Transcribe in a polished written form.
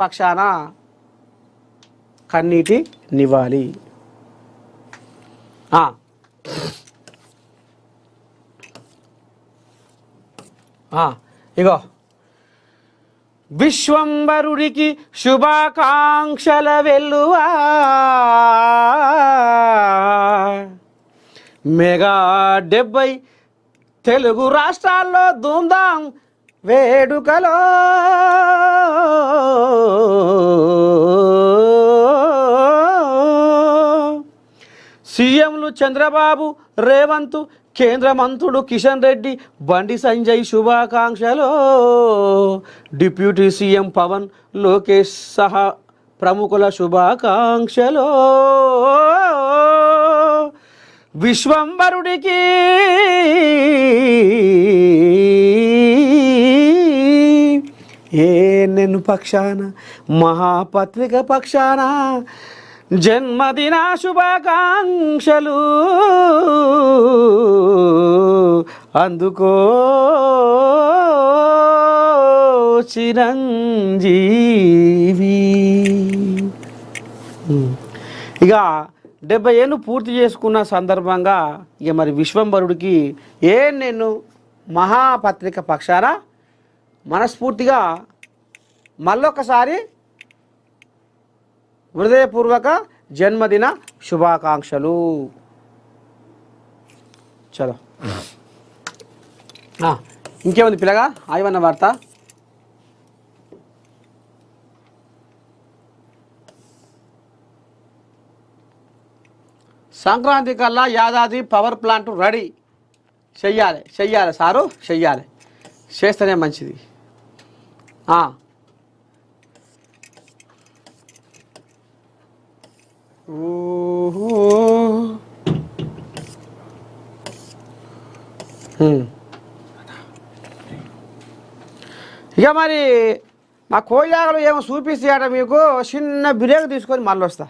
పక్షాన కన్నీటి నివాలి. ఇగో విశ్వంబరుడికి శుభాకాంక్షల వెల్లువా మెగా 70 తెలుగు రాష్ట్రాల్లో ధూమ్ధాం వేడుకలో సీఎంలు చంద్రబాబు, రేవంత్, కేంద్ర మంత్రులు కిషన్ రెడ్డి, బండి సంజయ్ శుభాకాంక్షలు. డిప్యూటీ సీఎం పవన్, లోకేష్ సహా ప్రముఖుల శుభాకాంక్షలు. విశ్వంబరుడికి నేను పక్షాన మహాపత్రిక పక్షాన జన్మదిన శుభాకాంక్షలు అందుకో చిరంజీవి. ఇక 70 ఏళ్ళు పూర్తి చేసుకున్న సందర్భంగా ఇక మరి విశ్వంబరుడికి నేను మహాపత్రిక పక్షాన మనస్ఫూర్తిగా మళ్ళొకసారి హృదయపూర్వక జన్మదిన శుభాకాంక్షలు. చలో ఇంకేముంది పిల్లగా ఆయవన్న వార్త? సంక్రాంతి కల్లా యాదాద్రి పవర్ ప్లాంట్ రెడీ చెయ్యాలి సారు, చెయ్యాలి, చేస్తేనే మంచిది. ఇక మరి మా కోయాగలు ఏమో చూపిస్తాయట, మీకు చిన్న బ్రేక్ తీసుకొని మళ్ళీ వస్తా.